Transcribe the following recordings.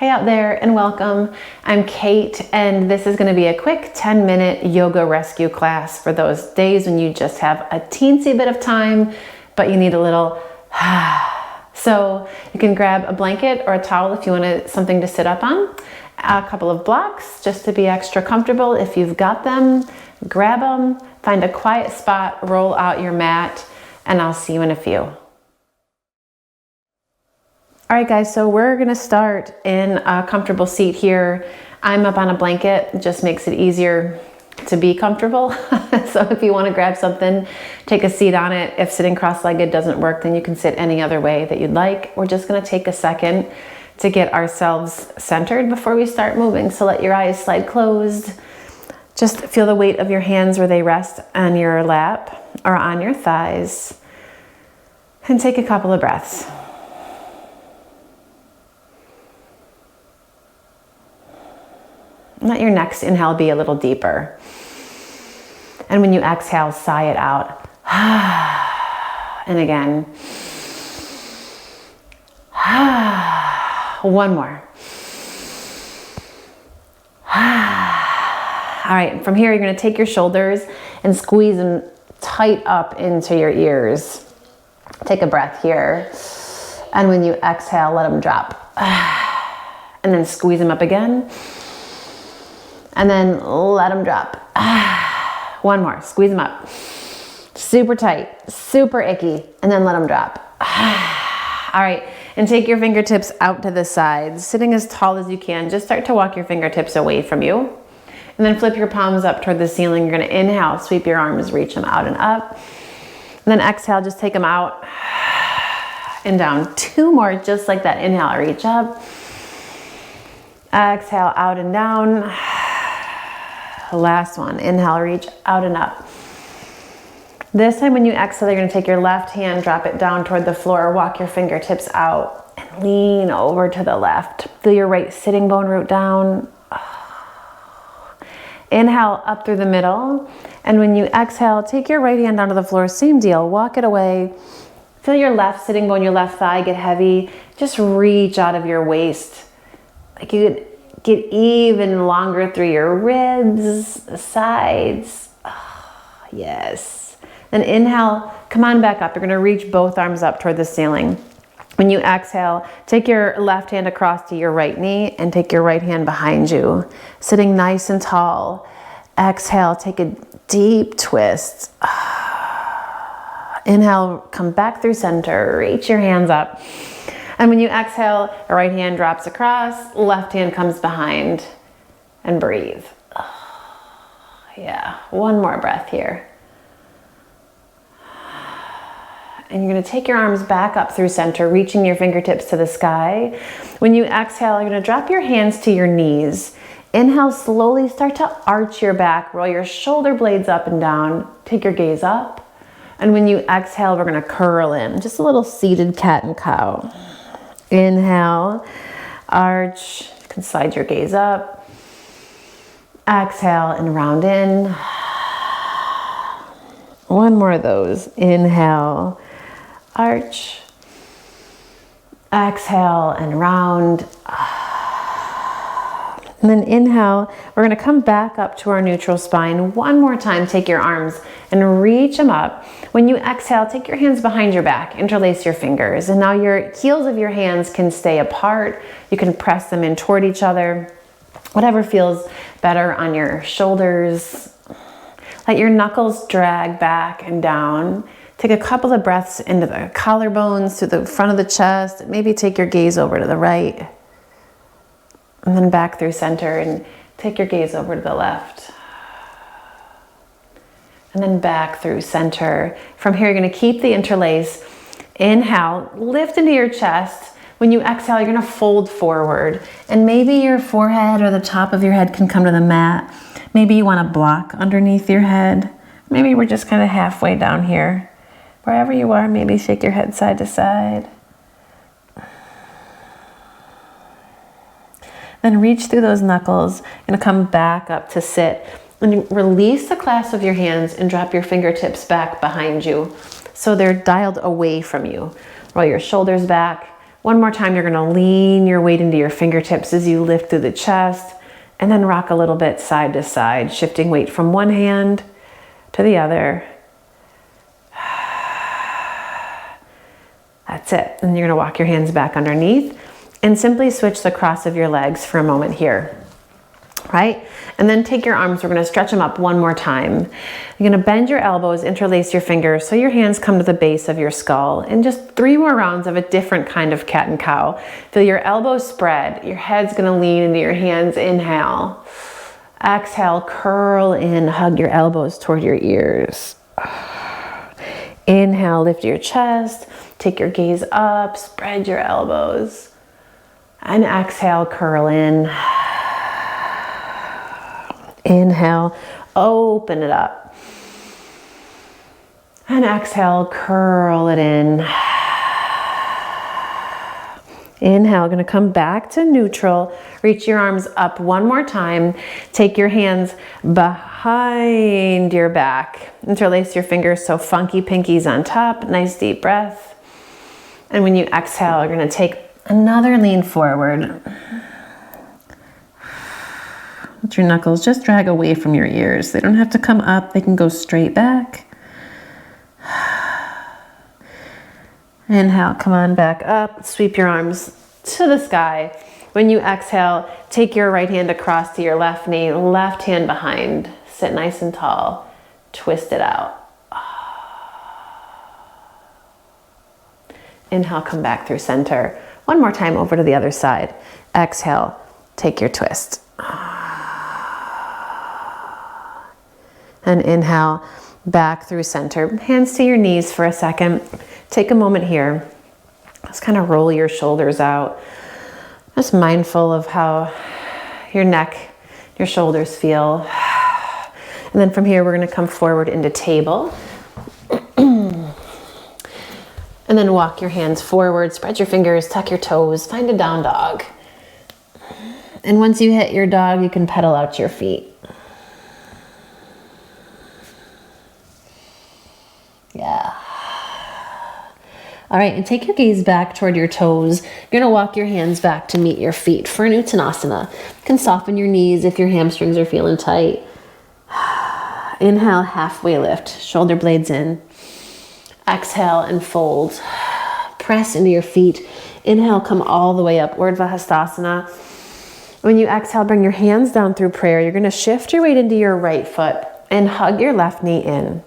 Hey out there and welcome. I'm Kate and this is going to be a quick 10-minute yoga rescue class for those days when you just have a teensy bit of time but you need a little so you can grab a blanket or a towel if you want something to sit up on, a couple of blocks just to be extra comfortable. If you've got them, grab them, find a quiet spot, roll out your mat, and I'll see you in a few. All right guys, so we're gonna start in a comfortable seat here. I'm up on a blanket, it just makes it easier to be comfortable. So if you wanna grab something, take a seat on it. If sitting cross-legged doesn't work, then you can sit any other way that you'd like. We're just gonna take a second to get ourselves centered before we start moving. So let your eyes slide closed. Just feel the weight of your hands where they rest on your lap or on your thighs. And take a couple of breaths. Let your next inhale be a little deeper. And when you exhale, sigh it out. And again. One more. All right, from here, you're gonna take your shoulders and squeeze them tight up into your ears. Take a breath here. And when you exhale, let them drop. And then squeeze them up again. And then let them drop. One more, squeeze them up. Super tight, super icky, and then let them drop. All right, and take your fingertips out to the sides, sitting as tall as you can. Just start to walk your fingertips away from you. And then flip your palms up toward the ceiling. You're gonna inhale, sweep your arms, reach them out and up. And then exhale, just take them out and down. Two more, just like that. Inhale, reach up. Exhale, out and down. Last one, inhale, reach out and up. This time when you exhale, you're gonna take your left hand, drop it down toward the floor, walk your fingertips out and lean over to the left. Feel your right sitting bone root down. Inhale up through the middle. And when you exhale, take your right hand down to the floor, same deal, walk it away. Feel your left sitting bone, your left thigh get heavy. Just reach out of your waist. Like you could get even longer through your ribs, the sides. Oh, yes. Then inhale, come on back up. You're gonna reach both arms up toward the ceiling. When you exhale, take your left hand across to your right knee and take your right hand behind you. Sitting nice and tall. Exhale, take a deep twist. Inhale, come back through center, reach your hands up. And when you exhale, the right hand drops across, left hand comes behind, and breathe. Yeah, one more breath here. And you're gonna take your arms back up through center, reaching your fingertips to the sky. When you exhale, you're gonna drop your hands to your knees. Inhale, slowly start to arch your back, roll your shoulder blades up and down, take your gaze up. And when you exhale, we're gonna curl in, just a little seated cat and cow. Inhale, arch, you can slide your gaze up. Exhale and round in. One more of those. Inhale, arch. Exhale and round. And then inhale, we're gonna come back up to our neutral spine. One more time, take your arms and reach them up. When you exhale, take your hands behind your back, interlace your fingers. And now your heels of your hands can stay apart. You can press them in toward each other. Whatever feels better on your shoulders. Let your knuckles drag back and down. Take a couple of breaths into the collarbones, to the front of the chest. Maybe take your gaze over to the right. And then back through center and take your gaze over to the left. And then back through center. From here, you're gonna keep the interlace. Inhale, lift into your chest. When you exhale, you're gonna fold forward. And maybe your forehead or the top of your head can come to the mat. Maybe you want a block underneath your head. Maybe we're just kind of halfway down here. Wherever you are, maybe shake your head side to side. Then reach through those knuckles and come back up to sit. And release the clasp of your hands and drop your fingertips back behind you so they're dialed away from you. Roll your shoulders back, One more time, you're gonna lean your weight into your fingertips as you lift through the chest, and then rock a little bit side to side, shifting weight from one hand to the other. That's it. And you're gonna walk your hands back underneath and simply switch the cross of your legs for a moment here, right? And then take your arms, we're gonna stretch them up one more time. You're gonna bend your elbows, interlace your fingers so your hands come to the base of your skull. And just 3 more rounds of a different kind of cat and cow. Feel your elbows spread, your head's gonna lean into your hands, inhale. Exhale, curl in, hug your elbows toward your ears. Inhale, lift your chest, take your gaze up, spread your elbows. And exhale, curl in. Inhale, open it up. And exhale, curl it in. Inhale, gonna come back to neutral. Reach your arms up one more time. Take your hands behind your back. Interlace your fingers so funky pinkies on top. Nice deep breath. And when you exhale, you're gonna take another lean forward. Let your knuckles just drag away from your ears. They don't have to come up, they can go straight back. Inhale, come on back up, sweep your arms to the sky. When you exhale, take your right hand across to your left knee, left hand behind. Sit nice and tall, twist it out. Inhale, come back through center. One more time over to the other side. Exhale, take your twist. And inhale, back through center. Hands to your knees for a second. Take a moment here. Just kind of roll your shoulders out. Just mindful of how your neck, your shoulders feel. And then from here, we're gonna come forward into table. And then walk your hands forward, spread your fingers, tuck your toes, find a down dog. And once you hit your dog, you can pedal out your feet. Yeah. All right, and take your gaze back toward your toes. You're gonna walk your hands back to meet your feet for an Uttanasana. You can soften your knees if your hamstrings are feeling tight. Inhale, halfway lift, shoulder blades in. Exhale and fold. Press into your feet. Inhale, come all the way up, Urdhva Hastasana. When you exhale, bring your hands down through prayer. You're gonna shift your weight into your right foot and hug your left knee in.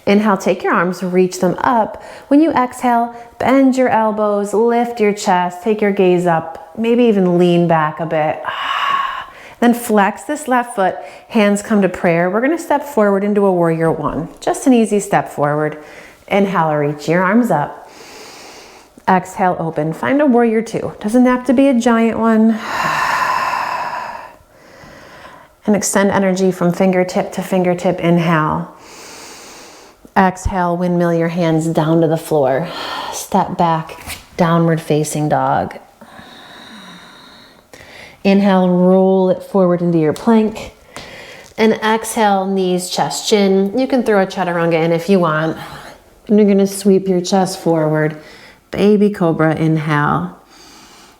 Inhale, take your arms, reach them up. When you exhale, bend your elbows, lift your chest, take your gaze up, maybe even lean back a bit. Then flex this left foot, hands come to prayer. We're gonna step forward into a warrior one. Just an easy step forward. Inhale, reach your arms up. Exhale, open. Find a warrior two. Doesn't have to be a giant one. And extend energy from fingertip to fingertip. Inhale. Exhale, windmill your hands down to the floor. Step back, downward facing dog. Inhale, roll it forward into your plank. And exhale, knees, chest, chin. You can throw a chaturanga in if you want. And you're gonna sweep your chest forward. Baby cobra, inhale.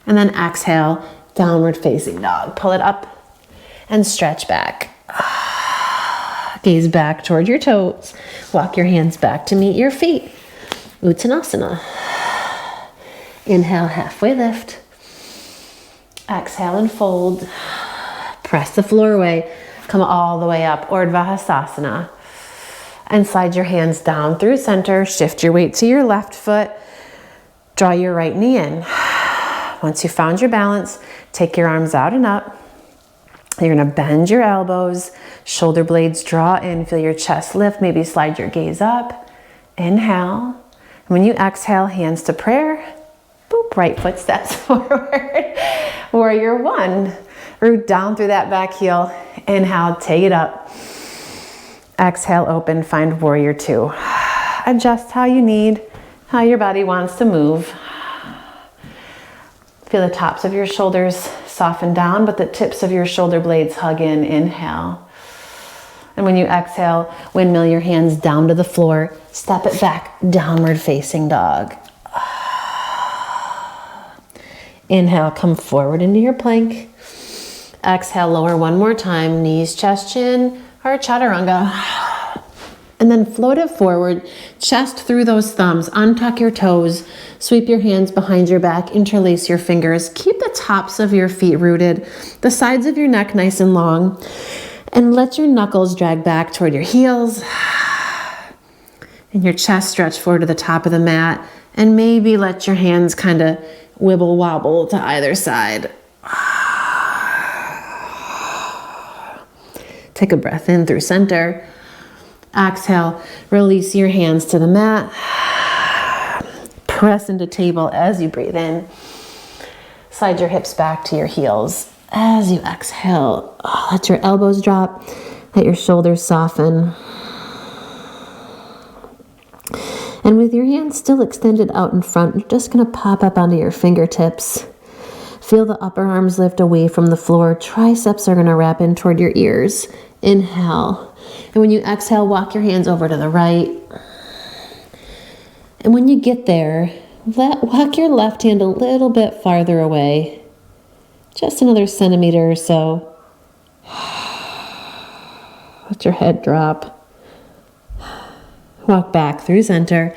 And then exhale, downward facing dog. Pull it up and stretch back. Gaze back toward your toes. Walk your hands back to meet your feet. Uttanasana. Inhale, halfway lift. Exhale and fold. Press the floor away. Come all the way up, Urdhva Hastasana. And slide your hands down through center. Shift your weight to your left foot. Draw your right knee in. Once you found your balance, take your arms out and up. You're gonna bend your elbows, shoulder blades draw in, feel your chest lift, maybe slide your gaze up. Inhale. And when you exhale, hands to prayer. Boop, right foot steps forward. Warrior one. Root down through that back heel. Inhale, take it up. Exhale, open, find warrior two. Adjust how you need, how your body wants to move. Feel the tops of your shoulders soften down, but the tips of your shoulder blades hug in. Inhale. And when you exhale, windmill your hands down to the floor. Step it back, downward facing dog. Inhale, come forward into your plank. Exhale, lower one more time, knees, chest, chin, or chaturanga. And then float it forward, chest through those thumbs, untuck your toes, sweep your hands behind your back, interlace your fingers, keep the tops of your feet rooted, the sides of your neck nice and long, and let your knuckles drag back toward your heels, and your chest stretch forward to the top of the mat, and maybe let your hands kind of wibble wobble to either side. Take a breath in through center. Exhale, release your hands to the mat. Press into table as you breathe in. Slide your hips back to your heels. As you exhale, let your elbows drop. Let your shoulders soften. And with your hands still extended out in front, you're just going to pop up onto your fingertips. Feel the upper arms lift away from the floor. Triceps are going to wrap in toward your ears. Inhale. And when you exhale, walk your hands over to the right. And when you get there, walk your left hand a little bit farther away. Just another centimeter or so. Let your head drop. Walk back through center.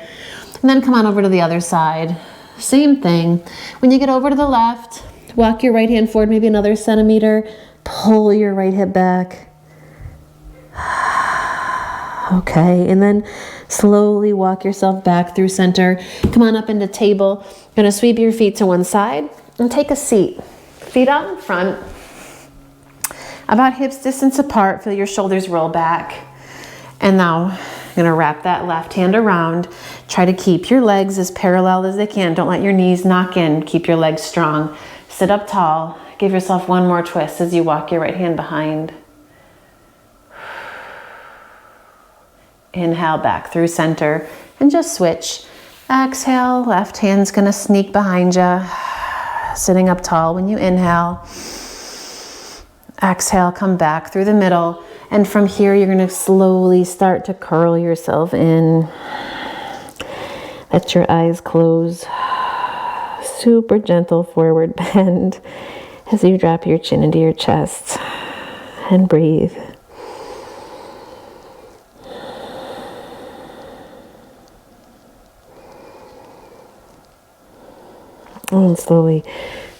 And then come on over to the other side. Same thing. When you get over to the left, walk your right hand forward maybe another centimeter. Pull your right hip back. Okay, and then slowly walk yourself back through center. Come on up into table. You're gonna sweep your feet to one side and take a seat. Feet out in front, about hips distance apart. Feel your shoulders roll back. And now you're gonna wrap that left hand around. Try to keep your legs as parallel as they can. Don't let your knees knock in. Keep your legs strong. Sit up tall. Give yourself one more twist as you walk your right hand behind. Inhale back through center and just switch. Exhale, left hand's gonna sneak behind you. Sitting up tall when you inhale. Exhale, come back through the middle. And from here, you're gonna slowly start to curl yourself in. Let your eyes close. Super gentle forward bend as you drop your chin into your chest and breathe. And slowly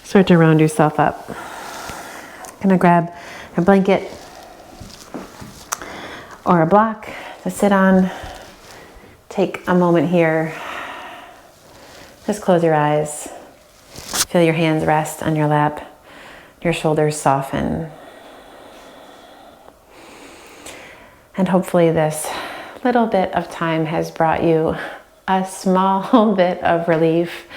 start to round yourself up. Gonna grab a blanket or a block to sit on. Take a moment here. Just close your eyes. Feel your hands rest on your lap. Your shoulders soften. And hopefully this little bit of time has brought you a small bit of relief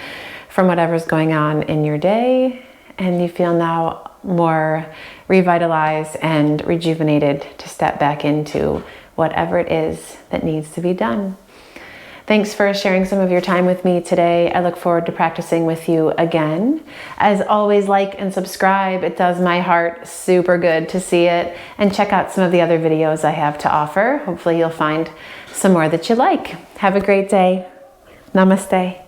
from whatever's going on in your day, and you feel now more revitalized and rejuvenated to step back into whatever it is that needs to be done. Thanks for sharing some of your time with me today. I look forward to practicing with you again. As always, like and subscribe. It does my heart super good to see it. And check out some of the other videos I have to offer. Hopefully you'll find some more that you like. Have a great day. Namaste.